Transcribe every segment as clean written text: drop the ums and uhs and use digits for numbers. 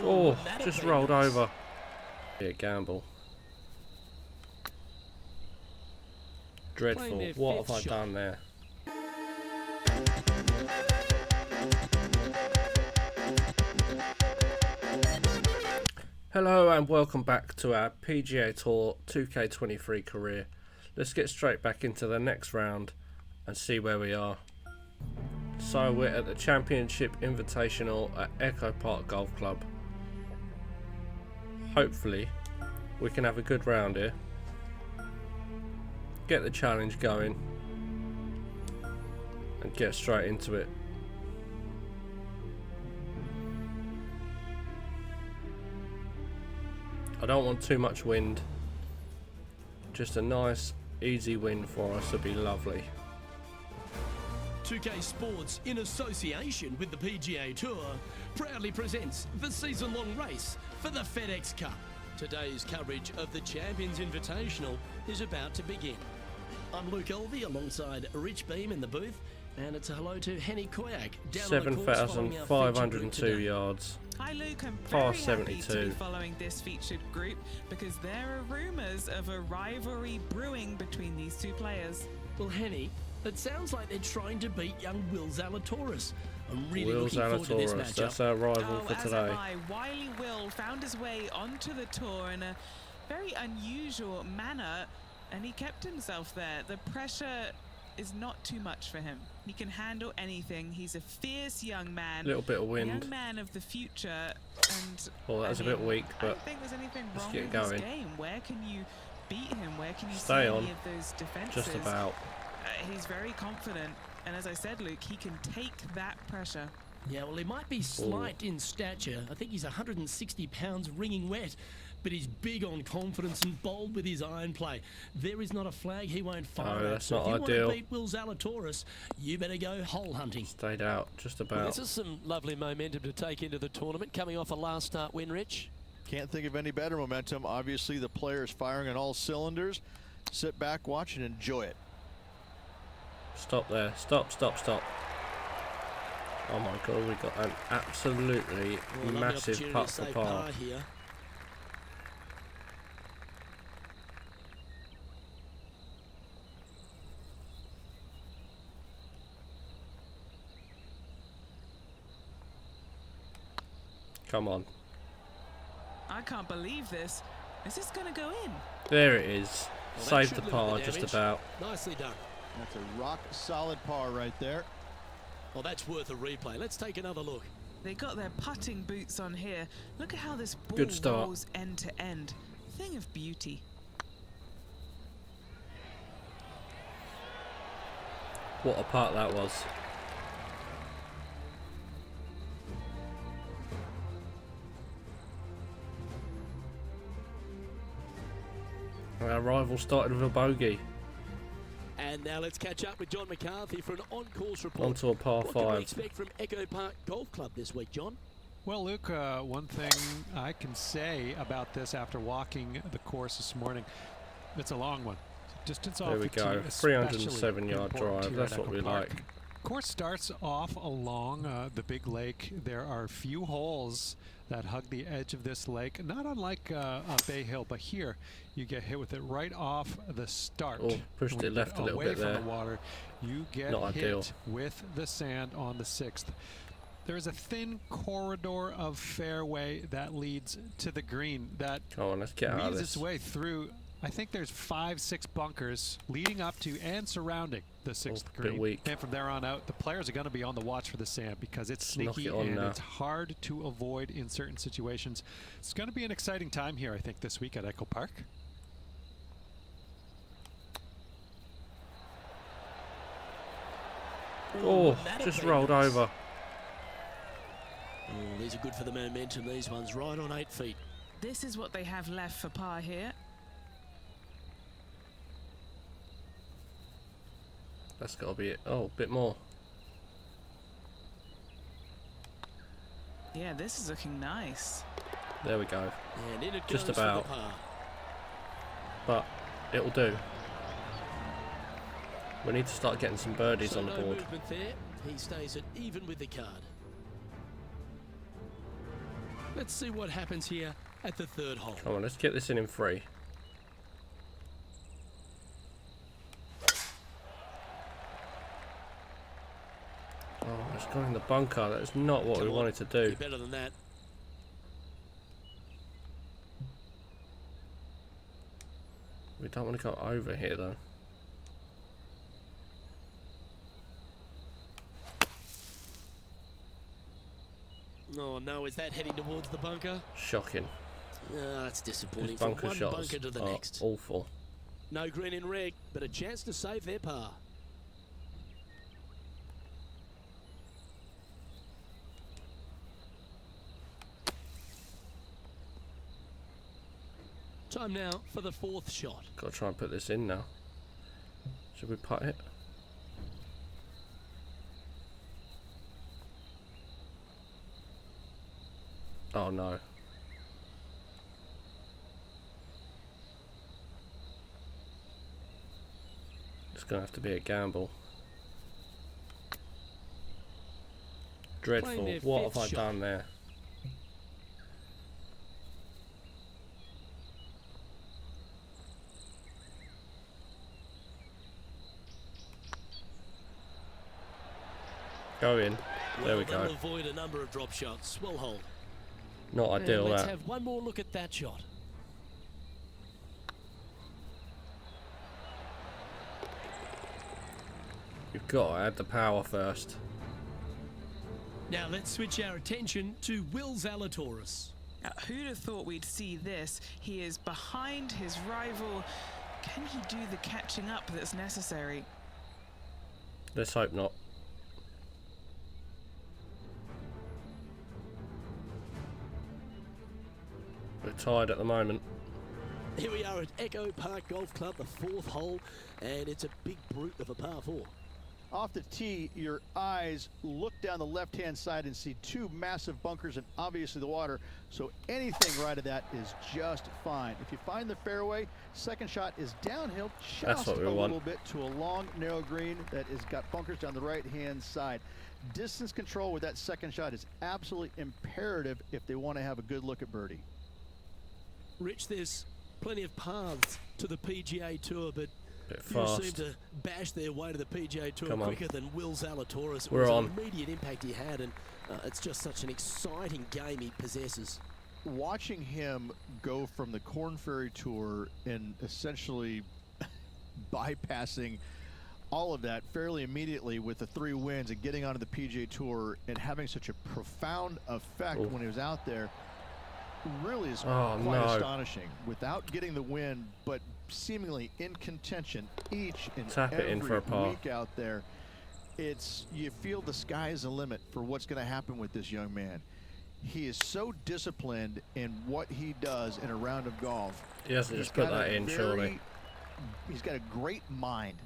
Oh, just rolled over. Yeah, gamble. Dreadful. What have I done there? Hello and welcome back to our PGA Tour 2K23 career. Let's get straight back into the next round and see where we are. So we're at the Championship Invitational at Echo Park Golf Club. Hopefully we can have a good round here. Get the challenge going and get straight into it. I don't want too much wind. Just a nice easy win for us would be lovely. 2K Sports, in association with the PGA Tour, proudly presents the season-long race for the FedEx Cup. Today's coverage of the Champions Invitational is about to begin. I'm Luke Elvey alongside Rich Beam in the booth, and it's a hello to Henny Koyak down on the course following our 7,502 yards. Hi Luke, I'm Par very happy 72. to be following this featured group because there are rumours of a rivalry brewing between these two players. Well, Henny, it sounds like they're trying to beat young Will Zalatoris. I'm really Will looking forward to this Zalatoris, matchup. that's our rival for as today. am I. Wily Will found his way onto the tour in a very unusual manner, and he kept himself there. The pressure is not too much for him. He can handle anything. He's a fierce young man. Little bit of A wind. young man of the future. And Well, that was a bit weak, I but don't think there's anything let's wrong get with going. his game. Where can you beat him? Where can you Stay see on. any of those defenses? Just about. He's very confident, and as I said, Luke, he can take that pressure. Yeah, well, he might be slight in stature. I think he's 160 pounds wringing wet, but he's big on confidence and bold with his iron play. There is not a flag he won't fire at. that's So not if you ideal. want to beat Will Zalatoris, you better go hole hunting. Stayed out, just Well, about. this is some lovely momentum to take into the tournament, coming off a last start win, Rich. Can't think of any better momentum. Obviously, the players firing on all cylinders. Sit back, watch, and enjoy it. Stop there. Stop, stop, stop. Oh my god, we got an absolutely Well, lovely massive opportunity putt to for save par. here. Come on. I can't believe this. Is this going to go in? There it is. Well, that Saved should the limit par the just damage. about. Nicely done. That's a rock solid par right there. Well, that's worth a replay. Let's take another look. They got their putting boots on here. Look at how this ball Good start. rolls end to end. Thing of beauty. What a putt that was. Our rival started with a bogey. And now let's catch up with John McCarthy for an on-course report. Onto a par What can we 5. expect from Echo Park Golf Club this week, John? Well, Luke, one thing I can say about this after walking the course this morning, it's a long one. Distance off There we the go. tee, 307 yard especially important drive. here That's at what Echo we Park. like. Course starts off along the big lake. There are a few holes that hug the edge of this lake, not unlike Bay Hill, but here you get hit with it right off the start. Oh, pushed When it you left get a little away bit from there. the water, you get Not hit ideal. with the sand on the 6th. There's a thin corridor of fairway that leads to the green that Come on, let's get out of weaves this. its way through. I think there's 5-6 bunkers leading up to and surrounding the 6th Oh, bit green. weak. And from there on out, the players are going to be on the watch for the sand because it's Knock sneaky it on and now. it's hard to avoid in certain situations. It's going to be an exciting time here, I think, this week at Echo Park. Oh, that'll just be rolled nice. over. Oh, these are good for the momentum, these ones, right on 8 feet. This is what they have left for par here. That's got to be it. Oh, a bit more. Yeah, this is looking nice. There we go. And in it Just goes for about. the par. But it'll do. We need to start getting some birdies So on the no board. movement there. He stays at even with the card. Let's see what happens here at the third hole. Come on, let's get this in 3. Oh, it's gone in the bunker. That's not what we Come on, wanted to you're do. better than that. We don't want to go over here though. Oh no, is that heading towards the bunker? Shocking. That's disappointing. These From bunker one shots bunker to the are next. awful. No green in red, but a chance to save their par. Time now for the fourth shot. Got to try and put this in now. Should we putt it? Oh no. It's going to have to be a gamble. Dreadful. their What have fifth I shot. done there? Go in. There we Well, go. they'll avoid a number of drop shots. Well hold. Not And ideal let's that. have one more look at that shot. You've got to add the power first. Now let's switch our attention to Will Zalatoris. Now, who'd have thought we'd see this? He is behind his rival. Can he do the catching up that's necessary? Let's hope not. We're tied at the moment. Here we are at Echo Park Golf Club, the fourth hole, and it's a big brute of a par 4. Off the tee, your eyes look down the left-hand side and see 2 massive bunkers and obviously the water. So anything right of that is just fine. If you find the fairway, second shot is downhill That's just what we a want. little bit to a long, narrow green that has got bunkers down the right-hand side. Distance control with that second shot is absolutely imperative if they want to have a good look at birdie. Rich, there's plenty of paths to the PGA Tour, but Bit few seem fast. to bash their way to the PGA Tour Come on. quicker than Will Zalatoris. It We're was on. an immediate impact he had, and it's just such an exciting game he possesses. Watching him go from the Korn Ferry Tour and essentially bypassing all of that fairly immediately with the 3 wins and getting onto the PGA Tour and having such a profound effect when he was out there really is quite astonishing. Without getting the win, but seemingly in contention each and Tap it every in for a par. week out there. You feel the sky is the limit for what's going to happen with this young man. He is so disciplined in what he does in a round of golf. He hasn't He's just put got that a in, surely. He's got a great mind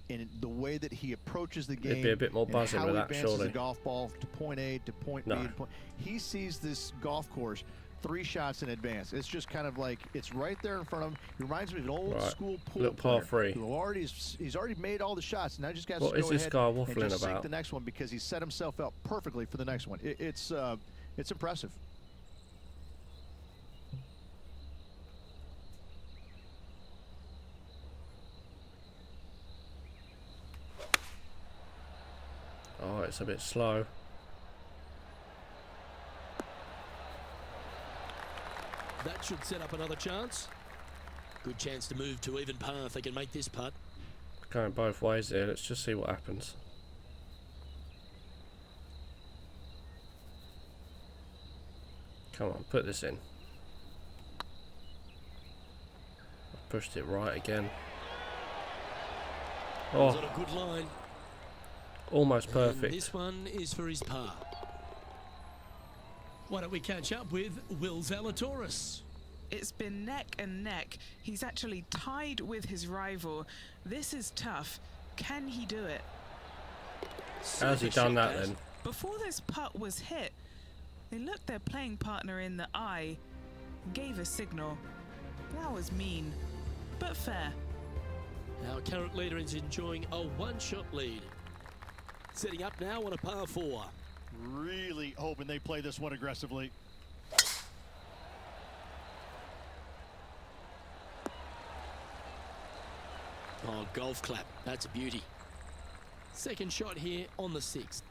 in the way that he approaches the game. It'd be a bit more and buzzing how with he that, advances surely. the golf ball to point A to point B. No. To point. He sees this golf course 3 shots in advance. It's just kind of like it's right there in front of him. He reminds me of an old Right. school pool Look, par player 3. who he's already made all the shots. Now just got to What go is this ahead guy and waffling just sink about? the next one because he set himself up perfectly for the next one. It's impressive. Oh, it's a bit slow. That should set up another chance. Good chance to move to even par if they can make this putt. Going both ways here. Let's just see what happens. Come on, put this in. I pushed it right again. He's on Oh, a good line. almost And perfect. this one is for his par. Why don't we catch up with Will Zalatoris? It's been neck and neck. He's actually tied with his rival. This is tough. Can he do it? How's he done that then? Before this putt was hit, they looked their playing partner in the eye and gave a signal. That was mean, but fair. Our current leader is enjoying a 1-shot lead. Setting up now on a par 4. Really hoping they play this one aggressively. Oh, golf clap. That's a beauty. Second shot here on the 6th.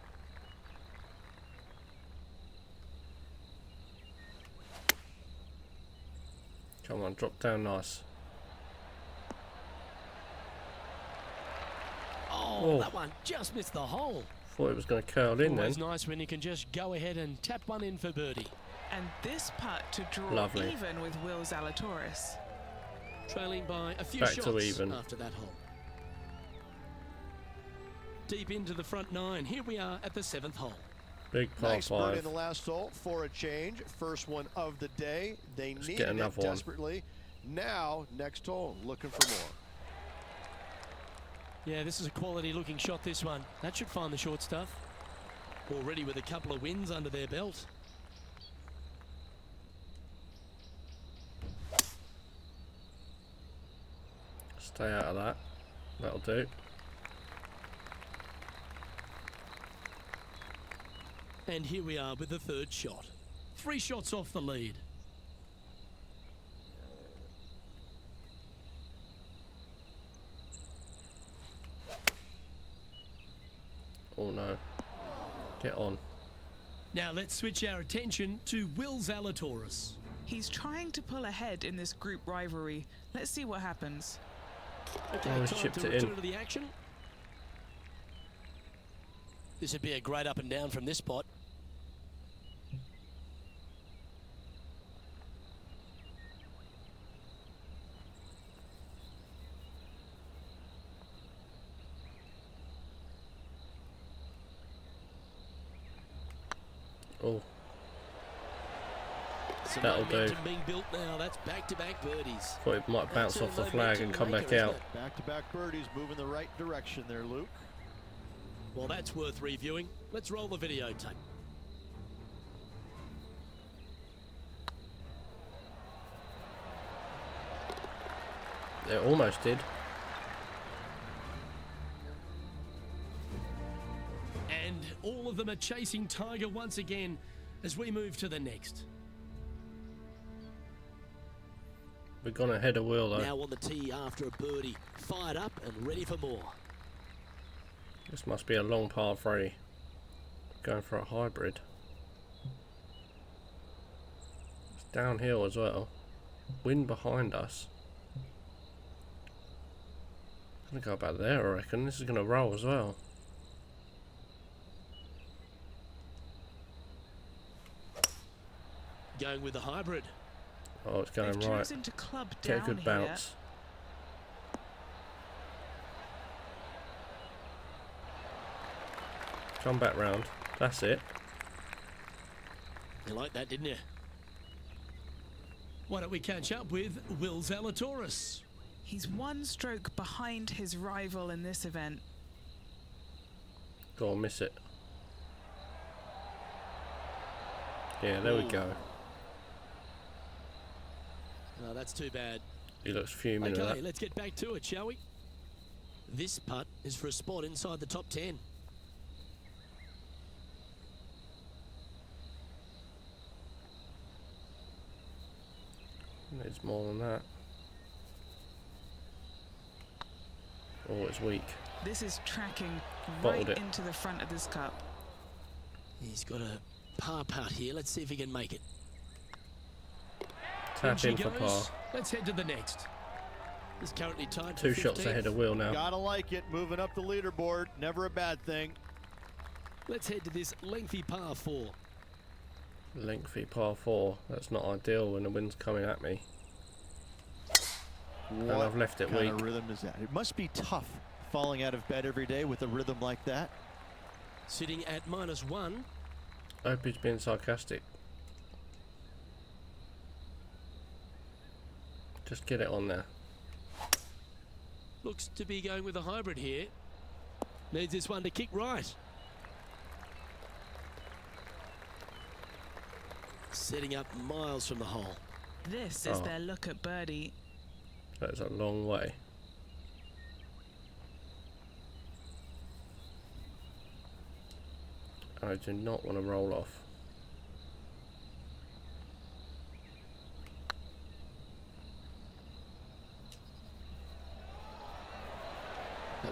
Come on, drop down nice. Oh, that one just missed the hole. Thought it was going to curl in then. Always nice when you can just go ahead and tap one in for birdie. And this putt to draw Lovely. even with Will Zalatoris. Trailing by a few Back shots to even. after that hole. Deep into the front 9. Here we are at the 7th hole. Big par Nice birdie 5. in the last hole for a change. First one of the day. They Let's needed get it another one. desperately. Now, next hole, looking for more. Yeah, this is a quality looking shot, this one. That should find the short stuff. Already with a couple of wins under their belt. Stay out of that. That'll do. And here we are with the 3rd shot. 3 shots off the lead. Oh no. Get on. Now let's switch our attention to Will Zalatoris. He's trying to pull ahead in this group rivalry. Let's see what happens. Okay, Oh, he's time chipped to it return in. to the action. This would be a great up and down from this spot. Oh, Some That'll do. momentum being built now. That's back-to-back birdies. thought it might bounce That's a off the low flag and momentum come back maker, out. isn't it? Back-to-back birdies, moving the right direction there, Luke. Well, that's worth reviewing. Let's roll the videotape. It almost did. And all of them are chasing Tiger once again as we move to the next. We're gonna head a wheel though. Now on the tee after a birdie. Fired up and ready for more. This must be a long par 3. Going for a hybrid. It's downhill as well. Wind behind us. Gonna go about there, I reckon. This is gonna roll as well. Going with the hybrid. Oh, it's going They've right. chosen to club Get a down good here. bounce. Come back round. That's it. You like that, didn't you? Why don't we catch up with Will Zalatoris? He's 1 stroke behind his rival in this event. Go on, miss it. Yeah, there we go. No, that's too bad. He looks fuming at Okay, that. let's get back to it, shall we? This putt is for a spot inside the top 10. Needs more than that. Oh, it's weak. This is tracking Bottled right it. into the front of this cup. He's got a par putt here. Let's see if he can make it. Tap she in for par. goes. Let's head to the next. He's currently tied for 2 shots 15th. ahead of Will now. Gotta like it, moving up the leaderboard. Never a bad thing. Let's head to this lengthy par 4. Lengthy par 4. That's not ideal when the wind's coming at me. What I've left it kind of weak. rhythm is that? It must be tough falling out of bed every day with a rhythm like that. Sitting at -1. I hope he's being sarcastic. Just get it on there. Looks to be going with a hybrid here. Needs this one to kick right. Setting up miles from the hole. This is Oh. their look at birdie. That is a long way. I do not want to roll off.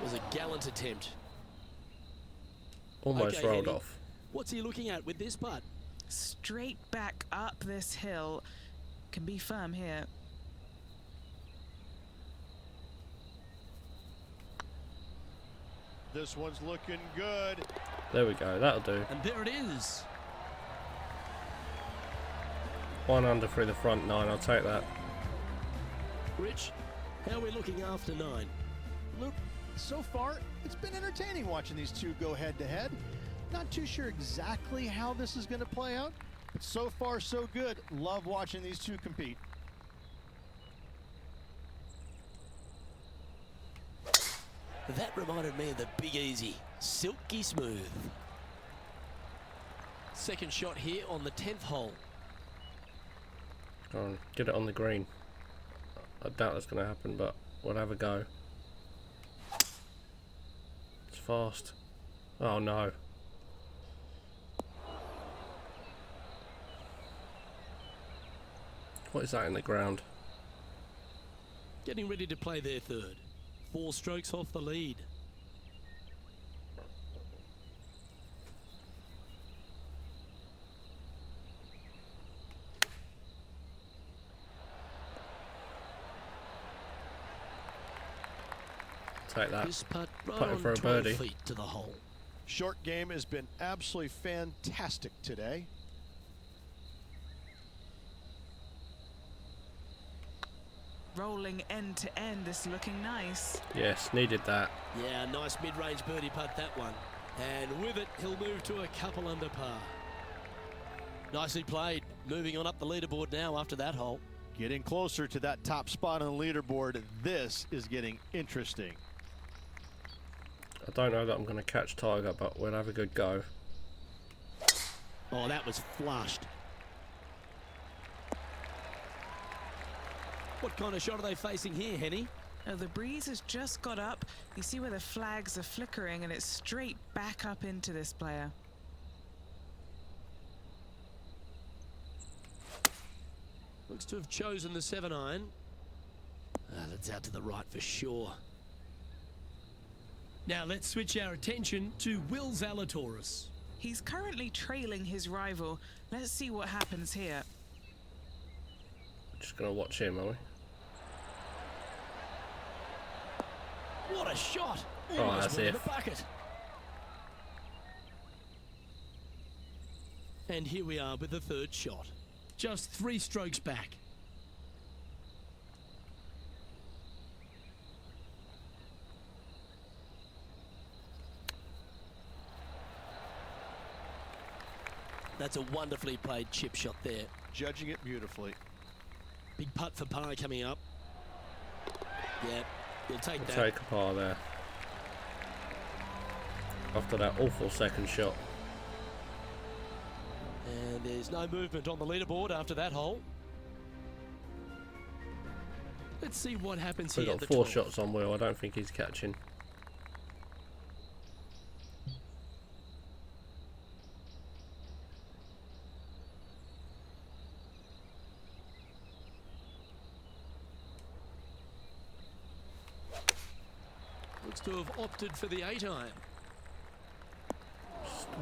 was a gallant attempt. Almost Okay, rolled Henny. off. What's he looking at with this putt? Straight back up this hill. Can be firm here. This one's looking good. There we go, that'll do. And there it is. 1 under through the front 9, I'll take that. Rich, how are we looking after 9? Luke, so far, it's been entertaining watching these two go head-to-head. Not too sure exactly how this is going to play out, but so far, so good. Love watching these two compete. That reminded me of the Big Easy. Silky smooth. Second shot here on the 10th hole. Go on, get it on the green. I doubt that's going to happen, but we'll have a go. It's fast. Oh no. What is that in the ground? Getting ready to play their third. 4 strokes off the lead. Take that. This putt right Putting on for a 12 birdie. feet to the hole. Short game has been absolutely fantastic today. Rolling end to end, this looking nice. Yes, needed that. Yeah, nice mid-range birdie putt, that one. And with it, he'll move to a couple under par. Nicely played. Moving on up the leaderboard now after that hole. Getting closer to that top spot on the leaderboard. This is getting interesting. I don't know that I'm going to catch Tiger, but we'll have a good go. Oh, that was flushed. What kind of shot are they facing here, Henny? Oh, the breeze has just got up. You see where the flags are flickering, and it's straight back up into this player. Looks to have chosen the 7-iron. That's out to the right for sure. Now let's switch our attention to Will Zalatoris. He's currently trailing his rival. Let's see what happens here. Just going to watch him, are we? What a shot! Oh, Almost that's went in it. the bucket. And here we are with the third shot. Just 3 strokes back. That's a wonderfully played chip shot there. Judging it beautifully. Big putt for par coming up. Yeah, we'll take We'll that. take a par there. After that awful second shot. And there's no movement on the leaderboard after that hole. Let's see what happens We've here got at the 4 12th. shots on Will. I don't think he's catching. Looks to have opted for the 8-iron.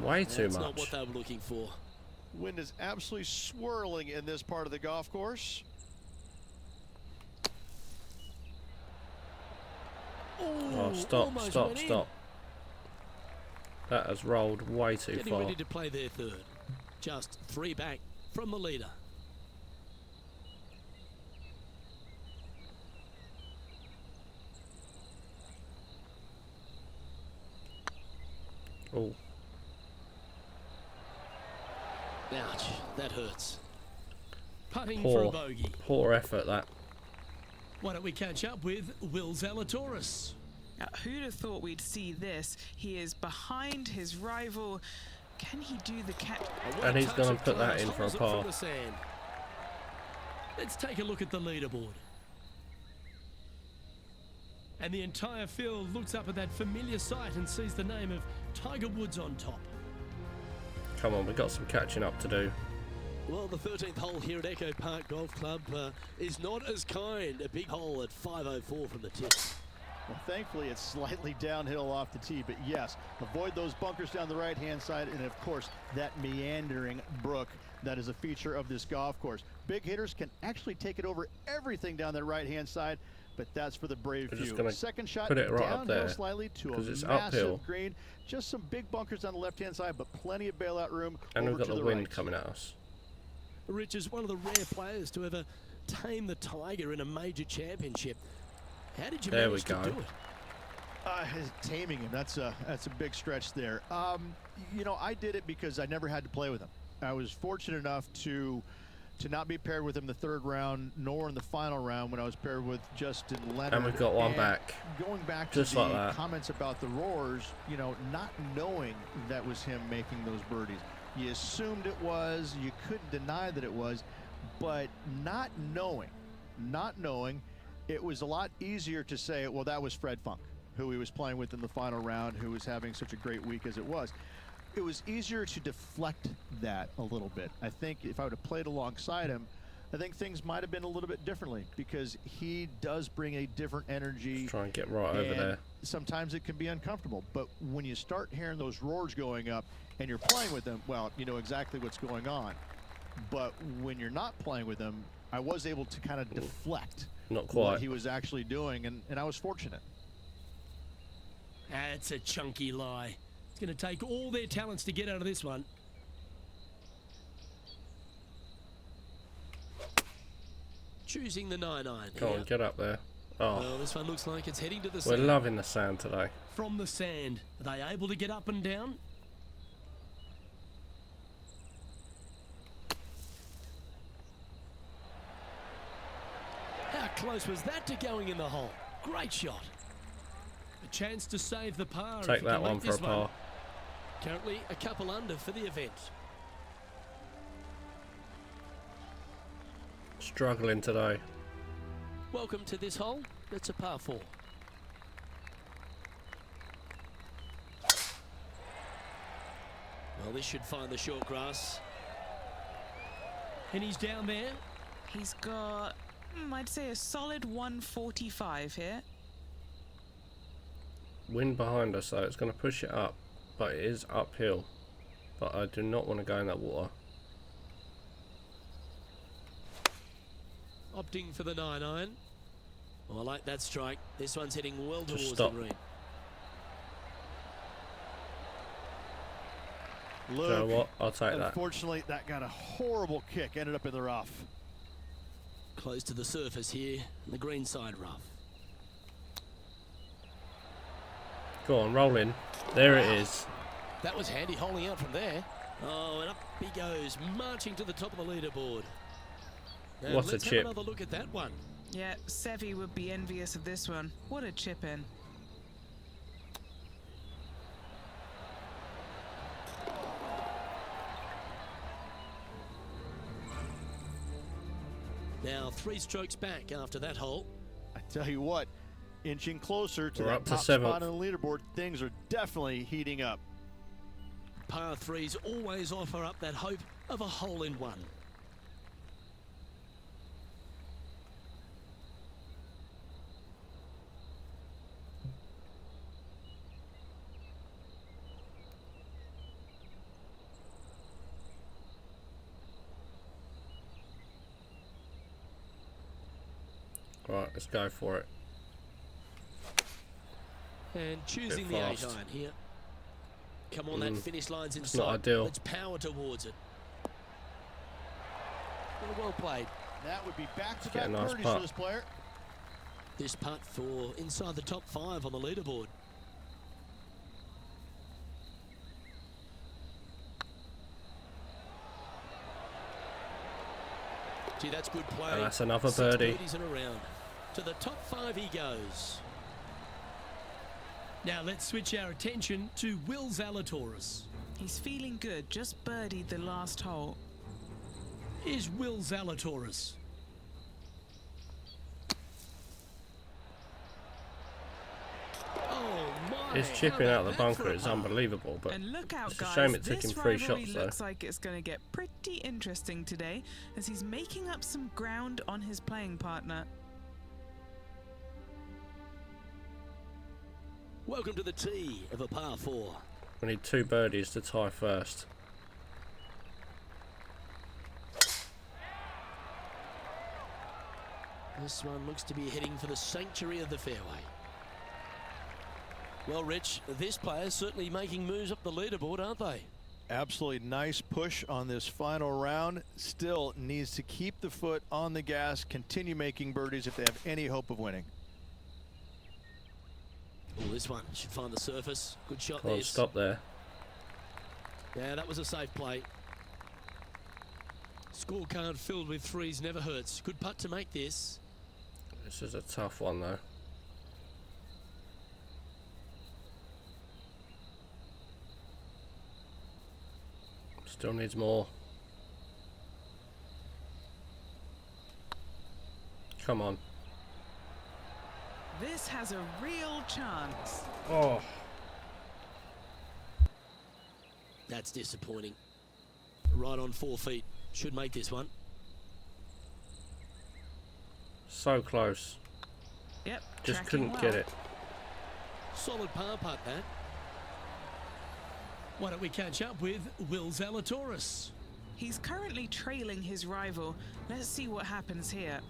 Way too That's much. not what they were looking for. Wind is absolutely swirling in this part of the golf course. Oh, stop, almost stop, went in. stop. That has rolled way too Getting far. ready to play their third. Just 3 back from the leader. Oh, Ouch, that hurts. Putting for a poor, bogey. poor effort that. Why don't we catch up with Will Zalatoris? Now, who'd have thought we'd see this? He is behind his rival. Can he do the catch? And he's going to put that in for a par. From the sand. Let's take a look at the leaderboard. And the entire field looks up at that familiar sight and sees the name of Tiger Woods on top. Come on, we've got some catching up to do. Well, the 13th hole here at Echo Park Golf Club is not as kind. A big hole at 504 from the tip. Well, thankfully, it's slightly downhill off the tee, but yes, avoid those bunkers down the right-hand side, and of course, that meandering brook that is a feature of this golf course. Big hitters can actually take it over everything down that right-hand side, but that's for the brave We're just few. gonna Second shot put it right up downhill there, slightly to a 'cause it's massive uphill. green. Just some big bunkers on the left-hand side, but plenty of bailout room And over we've got to the the wind right. coming at us. Rich is one of the rare players to ever tame the Tiger in a major championship. How did you There manage we go. to do it? Taming him, that's a big stretch there. You know, I did it because I never had to play with him. I was fortunate enough to not be paired with him the third round, nor in the final round when I was paired with Justin Leonard. And we've got one And back. Going back Just to like the that. comments about the roars, you know, not knowing that was him making those birdies. You assumed it was, you couldn't deny that it was, but not knowing, it was a lot easier to say, well, that was Fred Funk, who he was playing with in the final round, who was having such a great week as it was. It was easier to deflect that a little bit. I think if I would have played alongside him, I think things might have been a little bit differently, because he does bring a different energy. Just try and get right over and there. sometimes it can be uncomfortable, but when you start hearing those roars going up and you're playing with them, well, you know exactly what's going on. But when you're not playing with them, I was able to kind of deflect Not what quite. he was actually doing, and I was fortunate. That's a chunky lie. It's going to take all their talents to get out of this one. Choosing the 9-iron. Come on, get up there. Oh, Well, this one looks like it's heading to the we're sand. loving the sand today. From the sand, are they able to get up and down? How close was that to going in the hole? Great shot. A chance to save the par. if Take he that can one make for a this par. Currently a couple under for the event. Struggling today. Welcome to this hole. It's a par 4. Well, this should find the short grass. And he's down there. He's got, I'd say, a solid 145 here. Wind behind us, so it's going to push it up, but it is uphill. But I do not want to go in that water. Opting for the 9-iron. Oh, I like that strike. This one's heading well Just towards stop. the green. Do you know what? I'll take that. Unfortunately, that got a horrible kick, ended up in the rough. Close to the surface here, the green side rough. Go on, roll in. There it is. That was handy holding out from there. Oh, and up he goes, marching to the top of the leaderboard. And What a let's chip. have another look at that one. Yeah, Sevi would be envious of this one. What a chip in. Now 3 strokes back after that hole. I tell you what, inching closer to We're that up to top 7th. spot on the leaderboard, things are definitely heating up. Par 3s always offer up that hope of a hole-in-one. Right, let's go for it. And choosing the Bit fast. 8-iron here. Come on, that finish line's inside. not ideal. Let's power towards it. Well played. That would be Get back-to-back a nice birdies putt. for this player. This putt for inside the top 5 on the leaderboard. Gee, that's good play. And that's another 6 birdie. birdies in a round. To the top 5 he goes. Now let's switch our attention to Will Zalatoris. He's feeling good, just birdied the last hole. Here's Will Zalatoris. Oh my! His how chipping about out the that bunker for a is par? unbelievable, but And look out, it's a guys. shame it took This him 3 rivalry shots though. looks like it's going to get pretty interesting today, as he's making up some ground on his playing partner. Welcome to the tee of a par 4. We need 2 birdies to tie first. This one looks to be heading for the sanctuary of the fairway. Well, Rich, this player's certainly making moves up the leaderboard, aren't they? Absolutely nice push on this final round. Still needs to keep the foot on the gas, continue making birdies if they have any hope of winning. Oh, this one should find the surface. Good shot Can't there. stop there. Yeah, that was a safe play. Scorecard filled with threes never hurts. Good putt to make this. This is a tough one though. Still needs more. Come on. This has a real chance. Oh. That's disappointing. Right on 4 feet. Should make this one. So close. Yep. Just tracking couldn't well. get it. Solid par putt, that. Why don't we catch up with Will Zalatoris? He's currently trailing his rival. Let's see what happens here.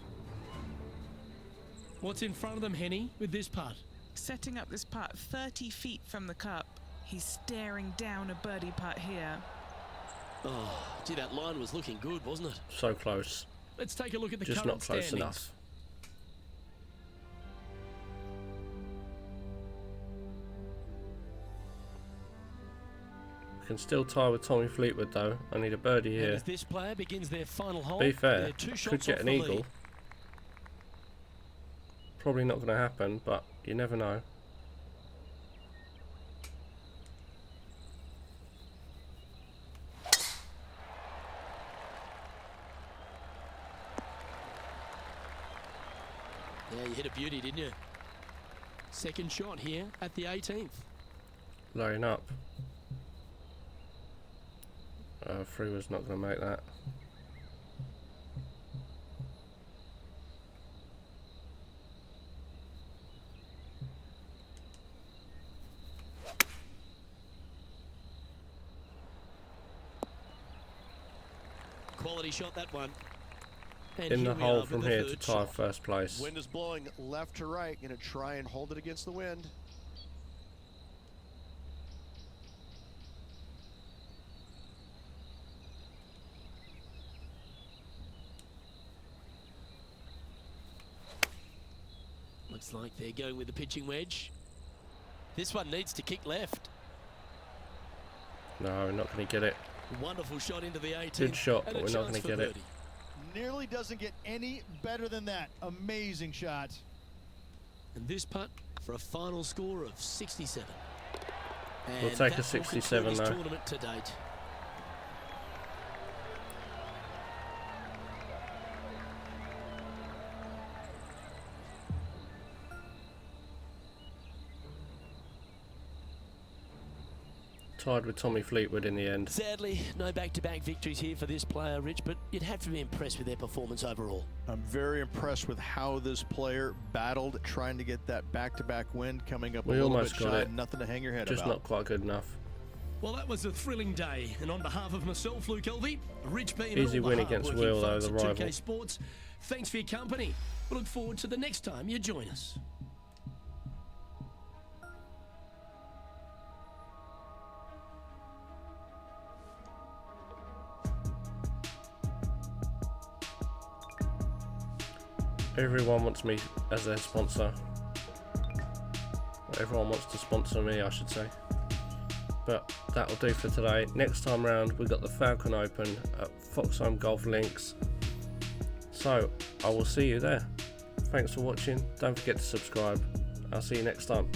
What's in front of them, Henny, with this putt? Setting up this putt 30 feet from the cup. He's staring down a birdie putt here. Oh, gee, that line was looking good, wasn't it? So close. Let's take a look at the Just current not close standings. enough. Can still tie with Tommy Fleetwood though. I need a birdie And here. as this player begins their final hole, Be fair, they're 2 could shots get off an the eagle. lead. Probably not going to happen, but you never know. Yeah, you hit a beauty, didn't you? Second shot here at the 18th. Laying up. Free was not going to make that. Quality shot, that one. And In here the we hole are from with the here to third tie shot. first place. Wind is blowing left to right. Going to try and hold it against the wind. Looks like they're going with the pitching wedge. This one needs to kick left. No, we're not going to get it. Wonderful shot into the 18th. Good shot, and but a we're not chance going to for get it. birdie. Nearly doesn't get any better than that. Amazing shot. And this putt for a final score of 67. We'll And take a that will conclude 67 his though. tournament to date. Tied with Tommy Fleetwood in the end. Sadly, no back-to-back victories here for this player, Rich, but you'd have to be impressed with their performance overall. I'm very impressed with how this player battled trying to get that back-to-back win coming up We a little almost bit got shy. it. Nothing to hang your head Just about. not quite good enough. Well, that was a thrilling day, and on behalf of myself, Luke Elvey, Rich Bean, Easy and all win the against hard-working Will, though, folks the at rival. 2K Sports, thanks for your company. We look forward to the next time you join us. Everyone wants me as their sponsor. Everyone wants to sponsor me, I should say. But that'll do for today. Next time round, we've got the Falcon Open at Foxholm Golf Links. So, I will see you there. Thanks for watching. Don't forget to subscribe. I'll see you next time.